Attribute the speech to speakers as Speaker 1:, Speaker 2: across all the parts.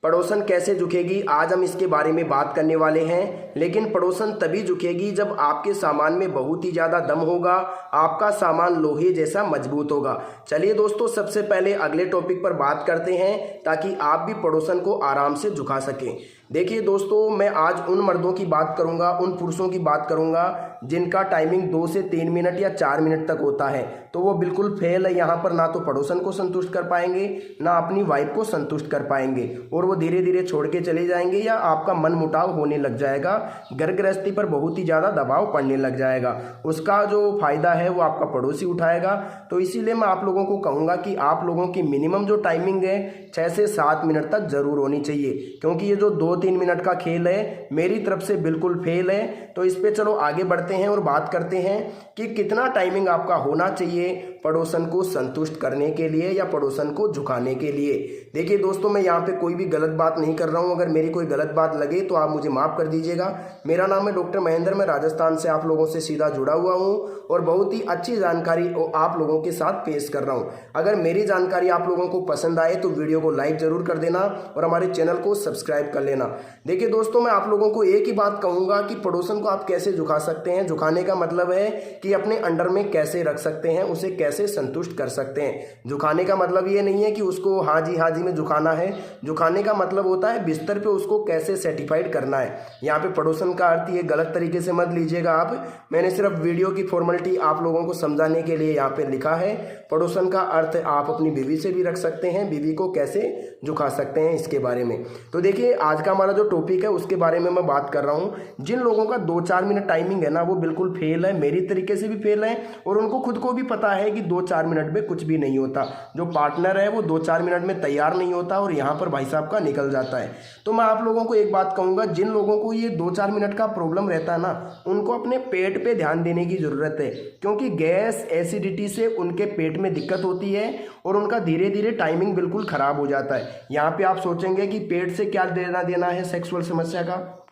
Speaker 1: पड़ोसन कैसे झुकेगी, आज हम इसके बारे में बात करने वाले हैं। लेकिन पड़ोसन तभी झुकेगी जब आपके सामान में बहुत ही ज़्यादा दम होगा, आपका सामान लोहे जैसा मजबूत होगा। चलिए दोस्तों, सबसे पहले अगले टॉपिक पर बात करते हैं ताकि आप भी पड़ोसन को आराम से झुका सकें। देखिए दोस्तों, मैं आज उन मर्दों की बात करूंगा, उन पुरुषों की बात करूंगा जिनका टाइमिंग 2 से 3 मिनट या 4 मिनट तक होता है, तो वो बिल्कुल फेल है। यहाँ पर ना तो पड़ोसन को संतुष्ट कर पाएंगे, ना अपनी वाइफ को संतुष्ट कर पाएंगे, और वो धीरे धीरे छोड़ के चले जाएंगे या आपका मन मुटाव होने लग जाएगा। घर गृहस्थी पर बहुत ही ज़्यादा दबाव पड़ने लग जाएगा। उसका जो फायदा है वो आपका पड़ोसी उठाएगा। तो इसीलिए मैं आप लोगों को कहूँगा कि आप लोगों की मिनिमम जो टाइमिंग है 6 से 7 मिनट तक ज़रूर होनी चाहिए, क्योंकि ये जो 2-3 मिनट का खेल है मेरी तरफ से बिल्कुल फेल है। तो इस पे चलो आगे बढ़ते हैं और बात करते हैं कि कितना टाइमिंग आपका होना चाहिए पड़ोसन को संतुष्ट करने के लिए या पड़ोसन को झुकाने के लिए। देखिए दोस्तों, मैं यहाँ पे कोई भी गलत बात नहीं कर रहा हूँ। अगर मेरी कोई गलत बात लगे तो आप मुझे माफ़ कर दीजिएगा। मेरा नाम है डॉक्टर महेंद्र, मैं राजस्थान से आप लोगों से सीधा जुड़ा हुआ हूँ और बहुत ही अच्छी जानकारी आप लोगों के साथ पेश कर रहा हूँ। अगर मेरी जानकारी आप लोगों को पसंद आए तो वीडियो को लाइक ज़रूर कर देना और हमारे चैनल को सब्सक्राइब कर लेना। देखिए दोस्तों, मैं आप लोगों को एक ही बात कहूँगा कि पड़ोसन को आप कैसे झुका सकते हैं। झुकाने का मतलब है कि अपने अंडर में कैसे रख सकते हैं, उसे कैसे संतुष्ट कर सकते हैं। झुकाने का मतलब ये नहीं है कि उसको हाँ जी में झुकाना है। झुकाने का मतलब होता है बिस्तर पे उसको कैसे सर्टिफाइड करना है। यहाँ पे पड़ोसन का अर्थ ये गलत तरीके से मत लीजिएगा आप। मैंने सिर्फ वीडियो की फॉर्मेलिटी आप लोगों को समझाने के लिए यहाँ पे लिखा है। पड़ोसन का अर्थ आप अपनी बीवी से भी रख सकते हैं, बीवी को कैसे झुका सकते हैं इसके बारे में। तो देखिए, आज का हमारा जो टॉपिक है उसके बारे में मैं बात कर रहा हूँ। जिन लोगों का 2-4 मिनट टाइमिंग है ना, वो बिल्कुल फेल है, मेरी तरीके से भी फेल है, और उनको खुद को भी पता है कि 2-4 मिनट में कुछ भी नहीं होता। जो पार्टनर है वो 2-4 मिनट में तैयार नहीं होता और यहाँ पर भाई साहब का निकल जाता है। तो मैं आप लोगों को एक बात कहूँगा, जिन लोगों को ये 2-4 मिनट का प्रॉब्लम रहता है ना, उनको अपने पेट पे ध्यान देने की ज़रूरत है, क्योंकि गैस एसिडिटी से उनके पेट में दिक्कत होती है और उनका धीरे धीरे टाइमिंग बिल्कुल ख़राब हो जाता है। यहाँ पे आप सोचेंगे कि पेट से क्या लेना देना है सेक्सुअल समस्या का,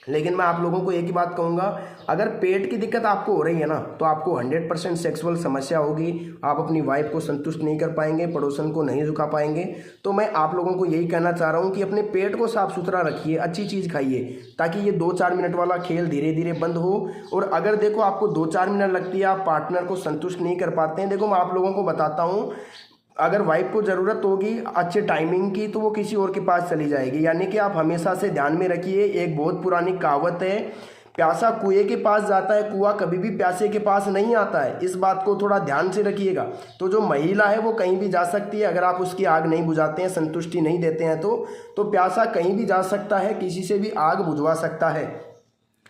Speaker 1: लेकिन मैं आप लोगों को एक ही बात कहूँगा, अगर पेट की दिक्कत आपको हो रही है ना, तो आपको 100% सेक्सुअल समस्या होगी। आप अपनी वाइफ को संतुष्ट नहीं कर पाएंगे, पड़ोसन को नहीं झुका पाएंगे। तो मैं आप लोगों को यही कहना चाह रहा हूँ कि अपने पेट को साफ सुथरा रखिए, अच्छी चीज़ खाइए, ताकि ये 2-4 मिनट वाला खेल धीरे धीरे बंद हो। और अगर देखो आपको 2-4 मिनट लगती है, आप पार्टनर को संतुष्ट नहीं कर पाते हैं, देखो मैं आप लोगों को बताता हूँ, अगर वाइफ को ज़रूरत होगी अच्छे टाइमिंग की तो वो किसी और के पास चली जाएगी। यानी कि आप हमेशा से ध्यान में रखिए, एक बहुत पुरानी कहावत है, प्यासा कुएं के पास जाता है, कुआं कभी भी प्यासे के पास नहीं आता है। इस बात को थोड़ा ध्यान से रखिएगा। तो जो महिला है वो कहीं भी जा सकती है, अगर आप उसकी आग नहीं बुझाते हैं, संतुष्टि नहीं देते हैं तो प्यासा कहीं भी जा सकता है, किसी से भी आग बुझवा सकता है,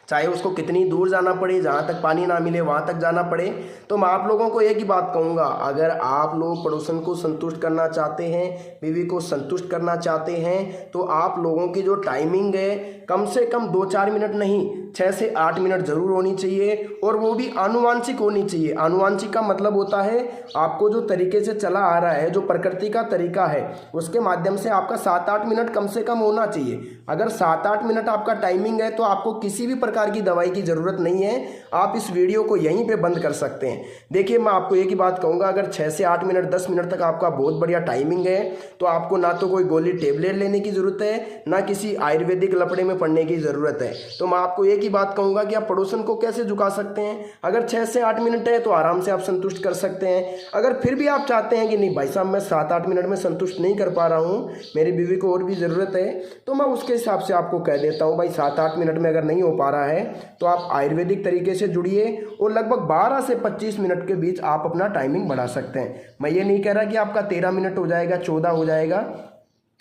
Speaker 1: चाहे उसको कितनी दूर जाना पड़े, जहाँ तक पानी ना मिले वहाँ तक जाना पड़े। तो मैं आप लोगों को एक ही बात कहूँगा, अगर आप लोग पड़ोसन को संतुष्ट करना चाहते हैं, बीवी को संतुष्ट करना चाहते हैं, तो आप लोगों की जो टाइमिंग है कम से कम 2-4 मिनट नहीं, 6 से 8 मिनट ज़रूर होनी चाहिए, और वो भी आनुवांशिक होनी चाहिए। आनुवांशिक का मतलब होता है आपको जो तरीके से चला आ रहा है, जो प्रकृति का तरीका है, उसके माध्यम से आपका 7-8 मिनट कम से कम होना चाहिए। अगर 7-8 मिनट आपका टाइमिंग है तो आपको किसी भी प्रकार की दवाई की ज़रूरत नहीं है। आप इस वीडियो को यहीं पे बंद कर सकते हैं। देखिए, मैं आपको एक ही बात कहूँगा, अगर 6 से 8 मिनट 10 मिनट तक आपका बहुत बढ़िया टाइमिंग है तो आपको ना तो कोई गोली टेबलेट लेने की ज़रूरत है, ना किसी आयुर्वेदिक लफड़े में पड़ने की ज़रूरत है। तो मैं आपको एक ही बात कहूँगा कि आप पड़ोसन को कैसे झुका सकते हैं। अगर 6 से 8 मिनट है तो आराम से आप संतुष्ट कर सकते हैं। अगर फिर भी आप चाहते हैं कि नहीं भाई साहब, मैं 7-8 मिनट में संतुष्ट नहीं कर पा रहा हूँ, मेरी बीवी को और भी ज़रूरत है, तो मैं उसके हिसाब से आपको कह देता हूँ, भाई 7-8 मिनट में अगर नहीं हो पा रहा है तो आप आयुर्वेदिक तरीके से जुड़िए और लगभग 12 से 25 मिनट के बीच आप अपना टाइमिंग बढ़ा सकते हैं। मैं ये नहीं कह रहा कि आपका 13 मिनट हो जाएगा, 14 हो जाएगा,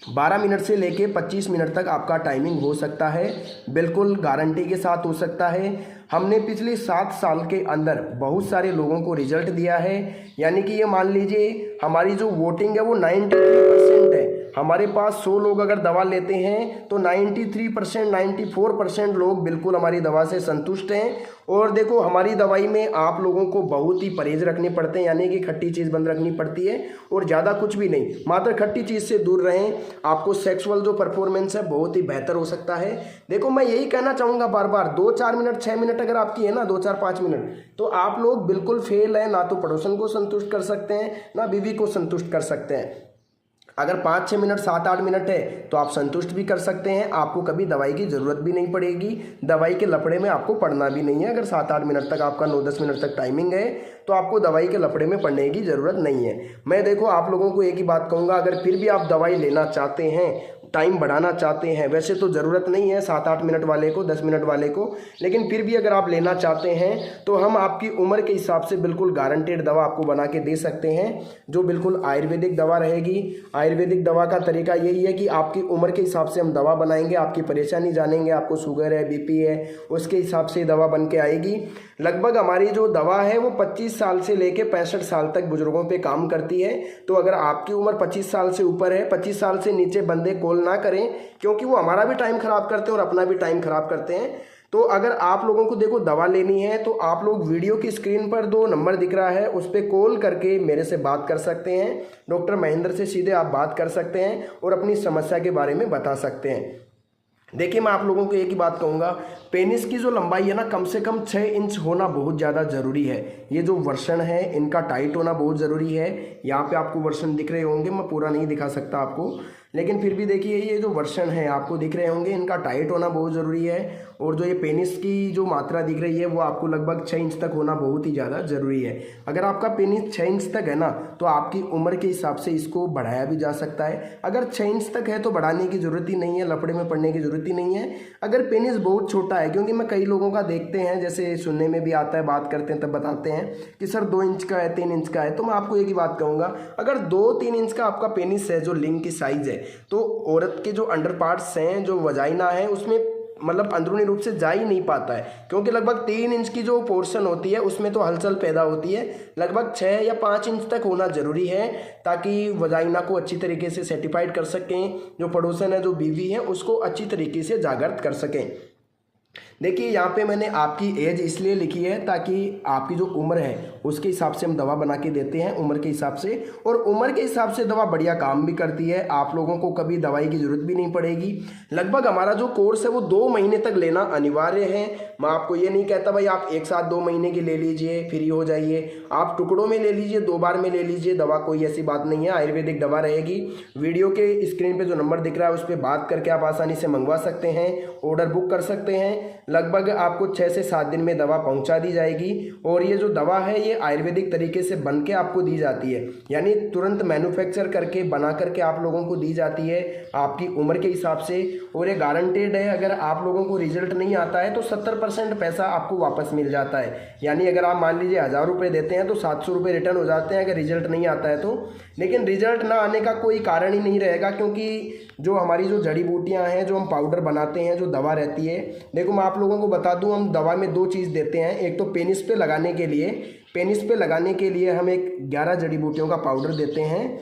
Speaker 1: 12 मिनट से लेके 25 मिनट तक आपका टाइमिंग हो सकता है, बिल्कुल गारंटी के साथ हो सकता है। हमने पिछले 7 साल के अंदर बहुत सारे लोगों को रिजल्ट दिया है। यानी कि ये मान लीजिए हमारी जो वोटिंग है वो 93% है। हमारे पास 100 लोग अगर दवा लेते हैं तो 93%, 94% लोग बिल्कुल हमारी दवा से संतुष्ट हैं। और देखो, हमारी दवाई में आप लोगों को बहुत ही परहेज रखने पड़ते हैं, यानी कि खट्टी चीज़ बंद रखनी पड़ती है और ज़्यादा कुछ भी नहीं, मात्र खट्टी चीज़ से दूर रहें। आपको सेक्सुअल जो परफॉर्मेंस है बहुत ही बेहतर हो सकता है। देखो, मैं यही कहना चाहूँगा बार बार, 2-4 मिनट 6 मिनट अगर आपकी है ना, 2-4-5 मिनट, तो आप लोग बिल्कुल फेल है। ना तो पड़ोसन को संतुष्ट कर सकते हैं, ना बीवी को संतुष्ट कर सकते हैं। अगर 5-6 मिनट 7-8 मिनट है तो आप संतुष्ट भी कर सकते हैं, आपको कभी दवाई की ज़रूरत भी नहीं पड़ेगी, दवाई के लफड़े में आपको पड़ना भी नहीं है। अगर 7-8 मिनट तक आपका 9-10 मिनट तक टाइमिंग है तो आपको दवाई के लफड़े में पड़ने की ज़रूरत नहीं है। मैं देखो आप लोगों को एक ही बात कहूँगा, अगर फिर भी आप दवाई लेना चाहते हैं, टाइम बढ़ाना चाहते हैं, वैसे तो ज़रूरत नहीं है 7-8 मिनट वाले को, 10 मिनट वाले को, लेकिन फिर भी अगर आप लेना चाहते हैं तो हम आपकी उम्र के हिसाब से बिल्कुल गारंटेड दवा आपको बना के दे सकते हैं, जो बिल्कुल आयुर्वेदिक दवा रहेगी। आयुर्वेदिक दवा का तरीका यही है कि आपकी उम्र के हिसाब से हम दवा बनाएंगे, आपकी परेशानी जानेंगे, आपको शुगर है, बीपी है, उसके हिसाब से दवा बन के आएगी। लगभग हमारी जो दवा है वो 25 साल से लेके 65 साल तक बुजुर्गों पे काम करती है। तो अगर आपकी उम्र 25 साल से ऊपर है, 25 साल से नीचे बंदे कॉल ना करें, क्योंकि वो हमारा भी टाइम ख़राब करते हैं और अपना भी टाइम ख़राब करते हैं। तो अगर आप लोगों को देखो दवा लेनी है तो आप लोग वीडियो की स्क्रीन पर 2 नंबर दिख रहा है, उस पर कॉल करके मेरे से बात कर सकते हैं। डॉक्टर महेंद्र से सीधे आप बात कर सकते हैं और अपनी समस्या के बारे में बता सकते हैं। देखिए मैं आप लोगों को एक ही बात कहूँगा, पेनिस की जो लंबाई है ना, कम से कम 6 इंच होना बहुत ज़्यादा ज़रूरी है। ये जो वर्षण है इनका टाइट होना बहुत ज़रूरी है। यहाँ पे आपको वर्षण दिख रहे होंगे, मैं पूरा नहीं दिखा सकता आपको, लेकिन फिर भी देखिए ये जो वर्षण है आपको दिख रहे होंगे, इनका टाइट होना बहुत ज़रूरी है। और जो ये पेनिस की जो मात्रा दिख रही है वो आपको लगभग 6 इंच तक होना बहुत ही ज़्यादा ज़रूरी है। अगर आपका पेनिस 6 इंच तक है ना तो आपकी उम्र के हिसाब से इसको बढ़ाया भी जा सकता है। अगर 6 इंच तक है तो बढ़ाने की ज़रूरत ही नहीं है, लफड़े में पड़ने की ज़रूरत ही नहीं है। अगर पेनिस बहुत छोटा है, क्योंकि मैं कई लोगों का देखते हैं, जैसे सुनने में भी आता है, बात करते हैं तब बताते हैं कि सर 2 इंच का है, 3 इंच का है, तो मैं आपको एक ही बात कहूँगा, अगर 2-3 इंच का आपका पेनिस है, जो लिंग की साइज़ है, तो औरत के जो अंडर पार्ट्स हैं, जो वजाइना है, उसमें मतलब अंदरूनी रूप से जा ही नहीं पाता है, क्योंकि लगभग 3 इंच की जो पोर्शन होती है उसमें तो हलचल पैदा होती है। लगभग 6 या 5 इंच तक होना ज़रूरी है ताकि वजाइना को अच्छी तरीके से सर्टिफाइड कर सकें, जो पड़ोसन है, जो बीवी है, उसको अच्छी तरीके से जागृत कर सकें। देखिए यहाँ पे मैंने आपकी एज इसलिए लिखी है ताकि आपकी जो उम्र है उसके हिसाब से हम दवा बना के देते हैं, उम्र के हिसाब से, और उम्र के हिसाब से दवा बढ़िया काम भी करती है। आप लोगों को कभी दवाई की ज़रूरत भी नहीं पड़ेगी। लगभग हमारा जो कोर्स है वो 2 महीने तक लेना अनिवार्य है। मैं आपको ये नहीं कहता भाई आप एक साथ 2 महीने की ले लीजिए, फ्री हो जाइए, आप टुकड़ों में ले लीजिए, 2 बार में ले लीजिए दवा, कोई ऐसी बात नहीं है। आयुर्वेदिक दवा रहेगी। वीडियो के स्क्रीन पर जो नंबर दिख रहा है उस पर बात करके आप आसानी से मंगवा सकते हैं, ऑर्डर बुक कर सकते हैं। लगभग आपको 6 से 7 दिन में दवा पहुंचा दी जाएगी। और ये जो दवा है ये आयुर्वेदिक तरीके से बन के आपको दी जाती है, यानी तुरंत मैन्युफैक्चर करके बना करके आप लोगों को दी जाती है आपकी उम्र के हिसाब से। और ये गारंटेड है, अगर आप लोगों को रिजल्ट नहीं आता है तो 70% पैसा आपको वापस मिल जाता है। यानी अगर आप मान लीजिए 1000 रुपये देते हैं तो 700 रुपये रिटर्न हो जाते हैं अगर रिजल्ट नहीं आता है तो। लेकिन रिजल्ट ना आने का कोई कारण ही नहीं रहेगा, क्योंकि जो हमारी जो जड़ी बूटियाँ हैं, जो हम पाउडर बनाते हैं, जो दवा रहती है, देखो मैं आप लोगों को बता दूं, हम दवा में 2 चीज़ देते हैं। एक तो पेनिस पे लगाने के लिए हम एक 11 जड़ी बूटियों का पाउडर देते हैं,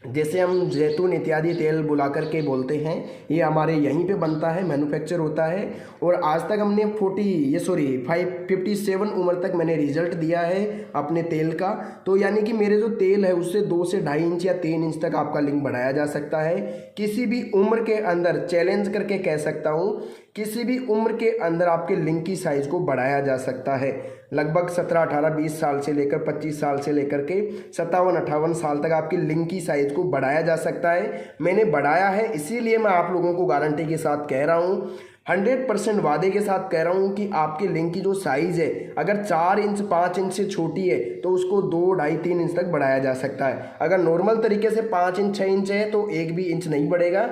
Speaker 1: जैसे हम जैतून इत्यादि तेल बुला करके बोलते हैं। ये हमारे यहीं पे बनता है, मैन्युफैक्चर होता है। और आज तक हमने 57 उम्र तक मैंने रिजल्ट दिया है अपने तेल का। तो यानी कि मेरे जो तेल है उससे 2 से 2.5 इंच या 3 इंच तक आपका लिंग बढ़ाया जा सकता है। किसी भी उम्र के अंदर, चैलेंज करके कह सकता हूँ, किसी भी उम्र के अंदर आपके लिंग की साइज़ को बढ़ाया जा सकता है। लगभग 17, 18, 20 साल से लेकर 25 साल से लेकर के 57, 58 साल तक आपकी लिंग की साइज़ को बढ़ाया जा सकता है। मैंने बढ़ाया है, इसीलिए मैं आप लोगों को गारंटी के साथ कह रहा हूँ, 100% वादे के साथ कह रहा हूँ कि आपके लिंग की जो साइज़ है अगर 4 इंच 5 इंच से छोटी है तो उसको 2, 2.5, 3 इंच तक बढ़ाया जा सकता है। अगर नॉर्मल तरीके से 5 इंच 6 इंच है तो 1 भी इंच नहीं बढ़ेगा।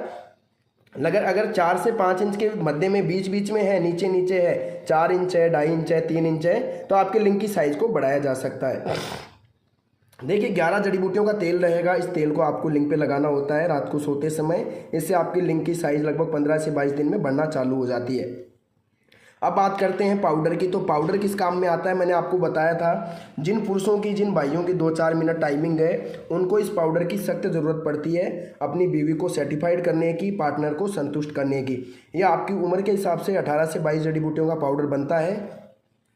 Speaker 1: अगर 4 से 5 इंच के मध्य में, बीच में है, नीचे है, 4 इंच है, 2.5 इंच है, 3 इंच है, तो आपके लिंग की साइज़ को बढ़ाया जा सकता है। देखिए 11 जड़ी बूटियों का तेल रहेगा। इस तेल को आपको लिंग पे लगाना होता है रात को सोते समय। इससे आपकी लिंग की साइज़ लगभग 15 से 22 दिन में बढ़ना चालू हो जाती है। अब बात करते हैं पाउडर की। तो पाउडर किस काम में आता है, मैंने आपको बताया था। जिन पुरुषों की, जिन भाइयों की 2-4 मिनट टाइमिंग है, उनको इस पाउडर की सख्त ज़रूरत पड़ती है अपनी बीवी को सर्टिफाइड करने की, पार्टनर को संतुष्ट करने की। यह आपकी उम्र के हिसाब से 18 से 22 जड़ी बूटियों का पाउडर बनता है।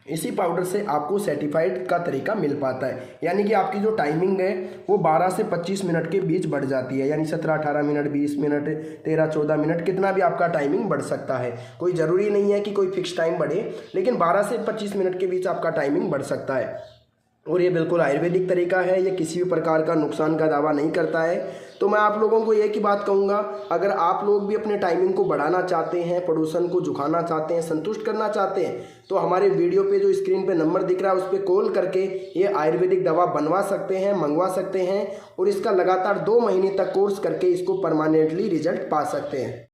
Speaker 1: इसी पाउडर से आपको सर्टिफाइड का तरीका मिल पाता है, यानी कि आपकी जो टाइमिंग है वो 12 से 25 मिनट के बीच बढ़ जाती है। यानी 17-18 मिनट, 20 मिनट, 13-14 मिनट, कितना भी आपका टाइमिंग बढ़ सकता है। कोई ज़रूरी नहीं है कि कोई फिक्स टाइम बढ़े, लेकिन 12 से 25 मिनट के बीच आपका टाइमिंग बढ़ सकता है। और ये बिल्कुल आयुर्वेदिक तरीका है, ये किसी भी प्रकार का नुकसान का दावा नहीं करता है। तो मैं आप लोगों को एक ही बात कहूँगा, अगर आप लोग भी अपने टाइमिंग को बढ़ाना चाहते हैं, पड़ोसन को झुकाना चाहते हैं, संतुष्ट करना चाहते हैं, तो हमारे वीडियो पे जो स्क्रीन पे नंबर दिख रहा है उस पर कॉल करके ये आयुर्वेदिक दवा बनवा सकते हैं, मंगवा सकते हैं और इसका लगातार 2 महीने तक कोर्स करके इसको परमानेंटली रिजल्ट पा सकते हैं।